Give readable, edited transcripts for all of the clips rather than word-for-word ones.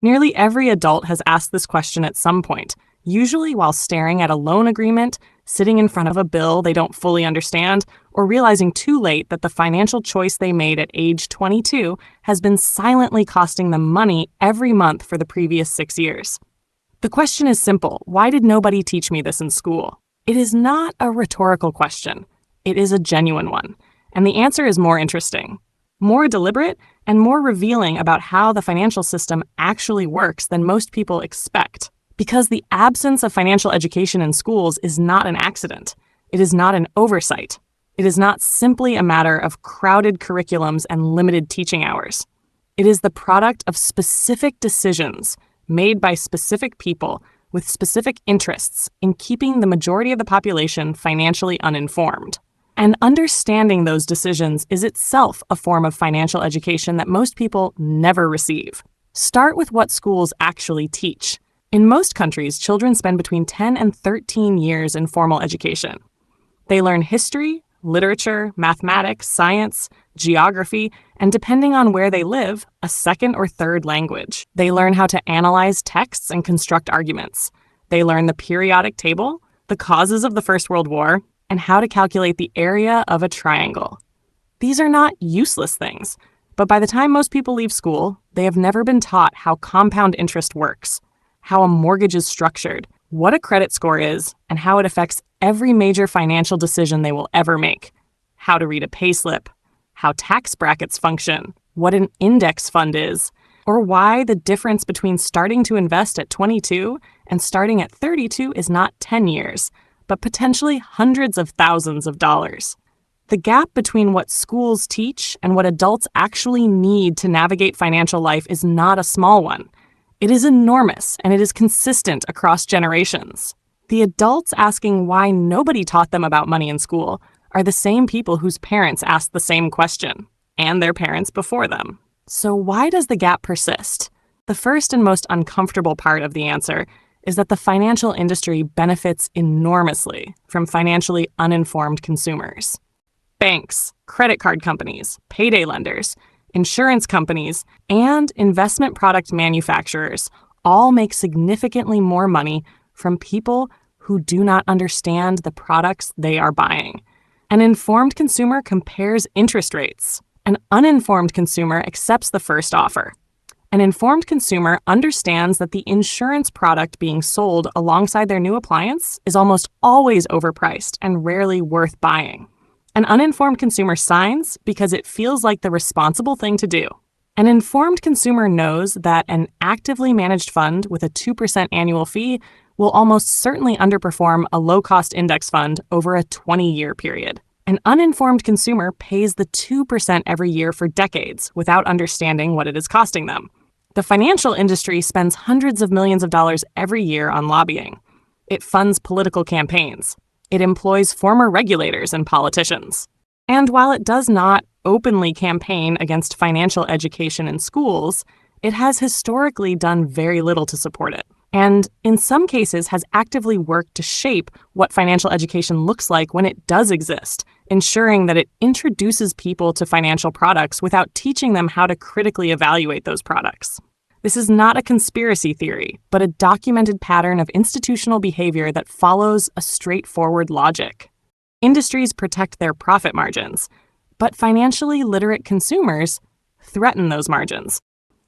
Nearly every adult has asked this question at some point, usually while staring at a loan agreement, sitting in front of a bill they don't fully understand, or realizing too late that the financial choice they made at age 22 has been silently costing them money every month for the previous 6 years. The question is simple: why did nobody teach me this in school? It is not a rhetorical question. It is a genuine one. And the answer is more interesting, more deliberate, and more revealing about how the financial system actually works than most people expect. Because the absence of financial education in schools is not an accident. It is not an oversight. It is not simply a matter of crowded curriculums and limited teaching hours. It is the product of specific decisions made by specific people with specific interests in keeping the majority of the population financially uninformed. And understanding those decisions is itself a form of financial education that most people never receive. Start with what schools actually teach. In most countries, children spend between 10 and 13 years in formal education. They learn history, literature, mathematics, science, geography, and depending on where they live, a second or third language. They learn how to analyze texts and construct arguments. They learn the periodic table, the causes of the First World War, and how to calculate the area of a triangle. These are not useless things, but by the time most people leave school, they have never been taught how compound interest works, how a mortgage is structured, what a credit score is, and how it affects every major financial decision they will ever make, how to read a payslip, how tax brackets function, what an index fund is, or why the difference between starting to invest at 22 and starting at 32 is not 10 years, but potentially hundreds of thousands of dollars. The gap between what schools teach and what adults actually need to navigate financial life is not a small one. It is enormous, and it is consistent across generations. The adults asking why nobody taught them about money in school are the same people whose parents asked the same question, and their parents before them. So why does the gap persist? The first and most uncomfortable part of the answer is that the financial industry benefits enormously from financially uninformed consumers. Banks, credit card companies, payday lenders, insurance companies, and investment product manufacturers all make significantly more money from people who do not understand the products they are buying. An informed consumer compares interest rates. An uninformed consumer accepts the first offer. An informed consumer understands that the insurance product being sold alongside their new appliance is almost always overpriced and rarely worth buying. An uninformed consumer signs because it feels like the responsible thing to do. An informed consumer knows that an actively managed fund with a 2% annual fee will almost certainly underperform a low-cost index fund over a 20-year period. An uninformed consumer pays the 2% every year for decades without understanding what it is costing them. The financial industry spends hundreds of millions of dollars every year on lobbying. It funds political campaigns. It employs former regulators and politicians. And while it does not openly campaign against financial education in schools, it has historically done very little to support it. And in some cases has actively worked to shape what financial education looks like when it does exist, ensuring that it introduces people to financial products without teaching them how to critically evaluate those products. This is not a conspiracy theory, but a documented pattern of institutional behavior that follows a straightforward logic. Industries protect their profit margins, but financially literate consumers threaten those margins.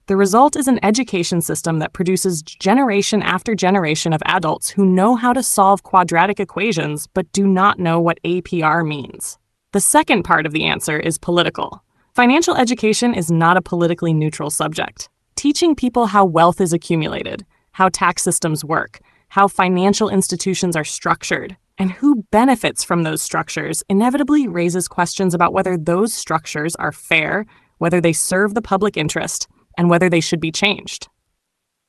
The result is an education system that produces generation after generation of adults who know how to solve quadratic equations but do not know what APR means. The second part of the answer is political. Financial education is not a politically neutral subject. Teaching people how wealth is accumulated, how tax systems work, how financial institutions are structured, and who benefits from those structures inevitably raises questions about whether those structures are fair, whether they serve the public interest, and whether they should be changed.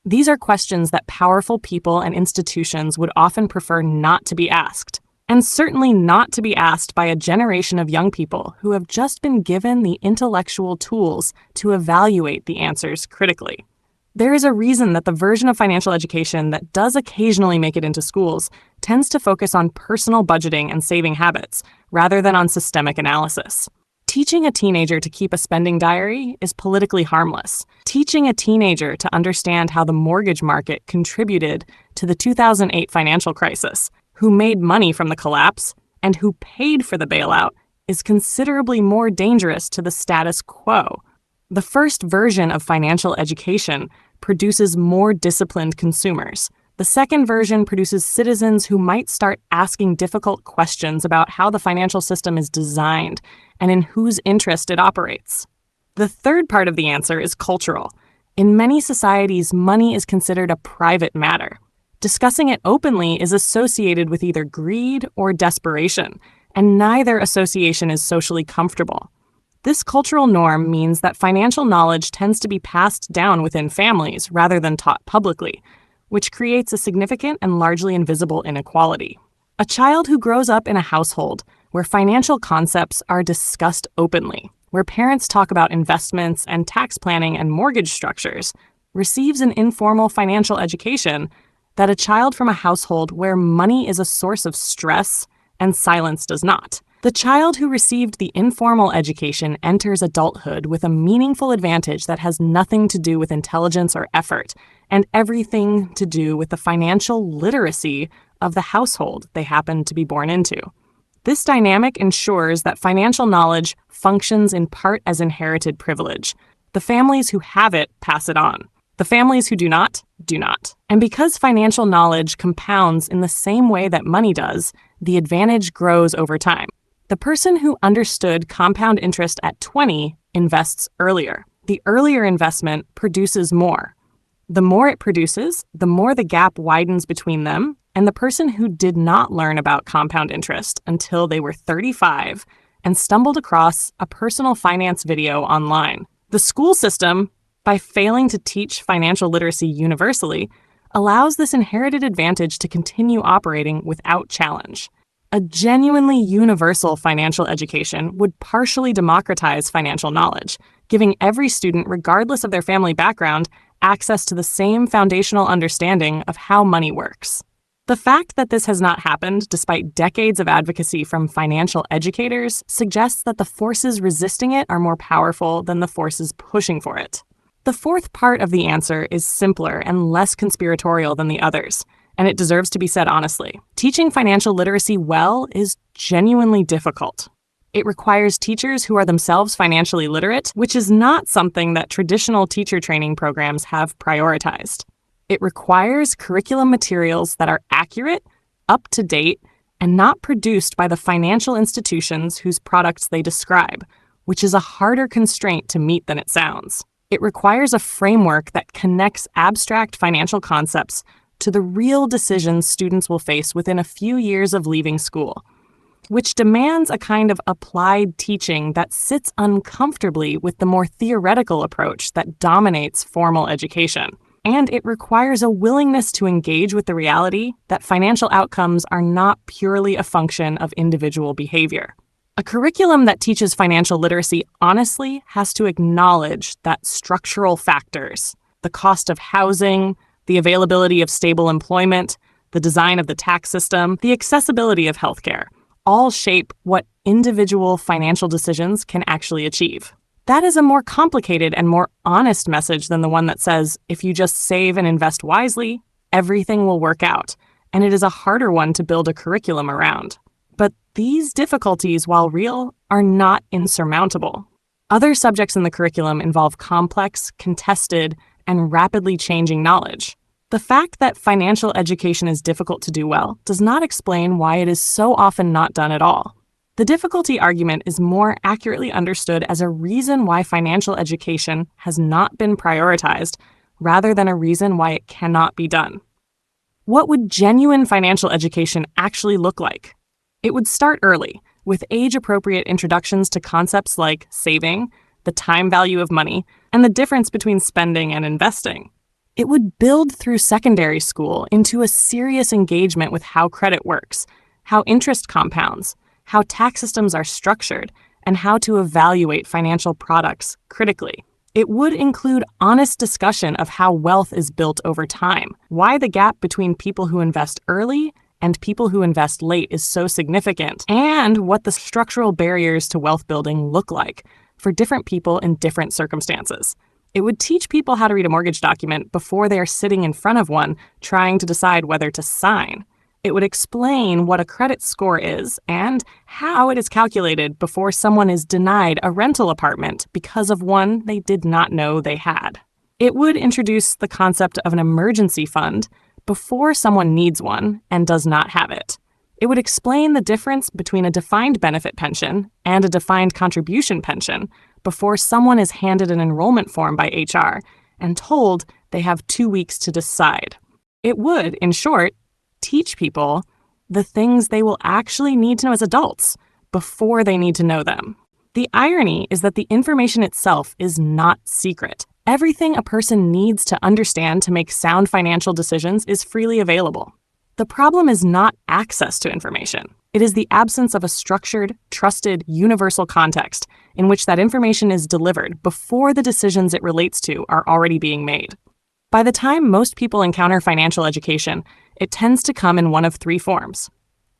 These are questions that powerful people and institutions would often prefer not to be asked, and certainly not to be asked by a generation of young people who have just been given the intellectual tools to evaluate the answers critically. There is a reason that the version of financial education that does occasionally make it into schools tends to focus on personal budgeting and saving habits rather than on systemic analysis. Teaching a teenager to keep a spending diary is politically harmless. Teaching a teenager to understand how the mortgage market contributed to the 2008 financial crisis, who made money from the collapse, and who paid for the bailout is considerably more dangerous to the status quo. The first version of financial education produces more disciplined consumers. The second version produces citizens who might start asking difficult questions about how the financial system is designed and in whose interest it operates. The third part of the answer is cultural. In many societies, money is considered a private matter. Discussing it openly is associated with either greed or desperation, and neither association is socially comfortable. This cultural norm means that financial knowledge tends to be passed down within families rather than taught publicly, which creates a significant and largely invisible inequality. A child who grows up in a household where financial concepts are discussed openly, where parents talk about investments and tax planning and mortgage structures, receives an informal financial education that a child from a household where money is a source of stress and silence does not. The child who received the informal education enters adulthood with a meaningful advantage that has nothing to do with intelligence or effort, and everything to do with the financial literacy of the household they happen to be born into. This dynamic ensures that financial knowledge functions in part as inherited privilege. The families who have it pass it on. The families who do not, do not. And because financial knowledge compounds in the same way that money does, the advantage grows over time. The person who understood compound interest at 20 invests earlier. The earlier investment produces more. The more it produces, the more the gap widens between them and the person who did not learn about compound interest until they were 35 and stumbled across a personal finance video online. The school system, by failing to teach financial literacy universally, allows this inherited advantage to continue operating without challenge. A genuinely universal financial education would partially democratize financial knowledge, giving every student, regardless of their family background, access to the same foundational understanding of how money works. The fact that this has not happened, despite decades of advocacy from financial educators, suggests that the forces resisting it are more powerful than the forces pushing for it. The fourth part of the answer is simpler and less conspiratorial than the others, and it deserves to be said honestly. Teaching financial literacy well is genuinely difficult. It requires teachers who are themselves financially literate, which is not something that traditional teacher training programs have prioritized. It requires curriculum materials that are accurate, up to date, and not produced by the financial institutions whose products they describe, which is a harder constraint to meet than it sounds. It requires a framework that connects abstract financial concepts to the real decisions students will face within a few years of leaving school, which demands a kind of applied teaching that sits uncomfortably with the more theoretical approach that dominates formal education. And it requires a willingness to engage with the reality that financial outcomes are not purely a function of individual behavior. A curriculum that teaches financial literacy honestly has to acknowledge that structural factors, the cost of housing, the availability of stable employment, the design of the tax system, the accessibility of healthcare, all shape what individual financial decisions can actually achieve. That is a more complicated and more honest message than the one that says, if you just save and invest wisely, everything will work out, and it is a harder one to build a curriculum around. But these difficulties, while real, are not insurmountable. Other subjects in the curriculum involve complex, contested, and rapidly changing knowledge. The fact that financial education is difficult to do well does not explain why it is so often not done at all. The difficulty argument is more accurately understood as a reason why financial education has not been prioritized, rather than a reason why it cannot be done. What would genuine financial education actually look like? It would start early, with age-appropriate introductions to concepts like saving, the time value of money, and the difference between spending and investing. It would build through secondary school into a serious engagement with how credit works, how interest compounds, how tax systems are structured, and how to evaluate financial products critically. It would include honest discussion of how wealth is built over time, why the gap between people who invest early and people who invest late is so significant, and what the structural barriers to wealth building look like for different people in different circumstances. It would teach people how to read a mortgage document before they are sitting in front of one trying to decide whether to sign. It would explain what a credit score is and how it is calculated before someone is denied a rental apartment because of one they did not know they had. It would introduce the concept of an emergency fund before someone needs one and does not have it. It would explain the difference between a defined benefit pension and a defined contribution pension before someone is handed an enrollment form by HR and told they have 2 weeks to decide. It would, in short, teach people the things they will actually need to know as adults before they need to know them. The irony is that the information itself is not secret. Everything a person needs to understand to make sound financial decisions is freely available. The problem is not access to information. It is the absence of a structured, trusted, universal context in which that information is delivered before the decisions it relates to are already being made. By the time most people encounter financial education, it tends to come in one of 3 forms: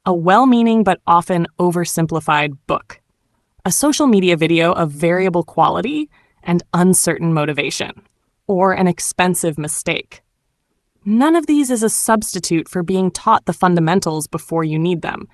a well-meaning but often oversimplified book, a social media video of variable quality and uncertain motivation, or an expensive mistake. None of these is a substitute for being taught the fundamentals before you need them,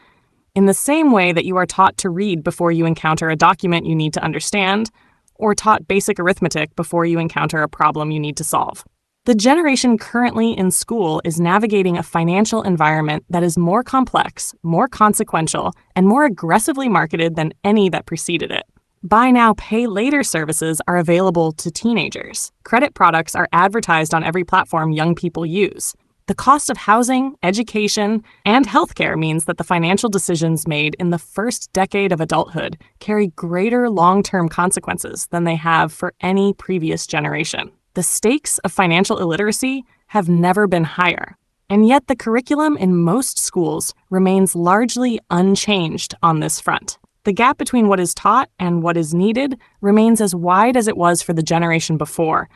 in the same way that you are taught to read before you encounter a document you need to understand, or taught basic arithmetic before you encounter a problem you need to solve. The generation currently in school is navigating a financial environment that is more complex, more consequential, and more aggressively marketed than any that preceded it. Buy now, pay later services are available to teenagers. Credit products are advertised on every platform young people use. The cost of housing, education, and healthcare means that the financial decisions made in the first decade of adulthood carry greater long-term consequences than they have for any previous generation. The stakes of financial illiteracy have never been higher, and yet the curriculum in most schools remains largely unchanged on this front. The gap between what is taught and what is needed remains as wide as it was for the generation before,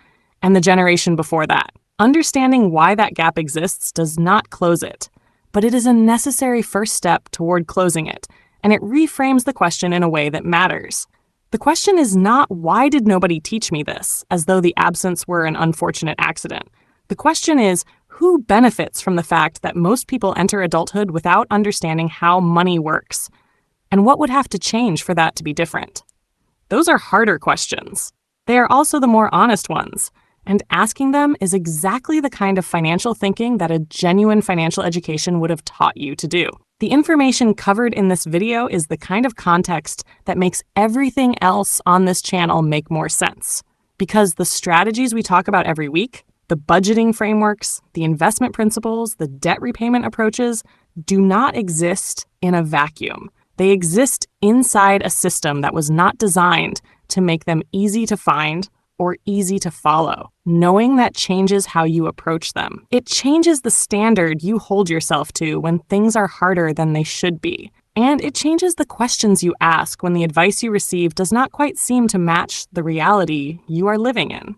and the generation before that. Understanding why that gap exists does not close it, but it is a necessary first step toward closing it, and it reframes the question in a way that matters. The question is not, why did nobody teach me this, as though the absence were an unfortunate accident. The question is, who benefits from the fact that most people enter adulthood without understanding how money works? And what would have to change for that to be different? Those are harder questions. They are also the more honest ones, and asking them is exactly the kind of financial thinking that a genuine financial education would have taught you to do. The information covered in this video is the kind of context that makes everything else on this channel make more sense. Because the strategies we talk about every week, the budgeting frameworks, the investment principles, the debt repayment approaches, do not exist in a vacuum. They exist inside a system that was not designed to make them easy to find or easy to follow. Knowing that changes how you approach them. It changes the standard you hold yourself to when things are harder than they should be. And it changes the questions you ask when the advice you receive does not quite seem to match the reality you are living in.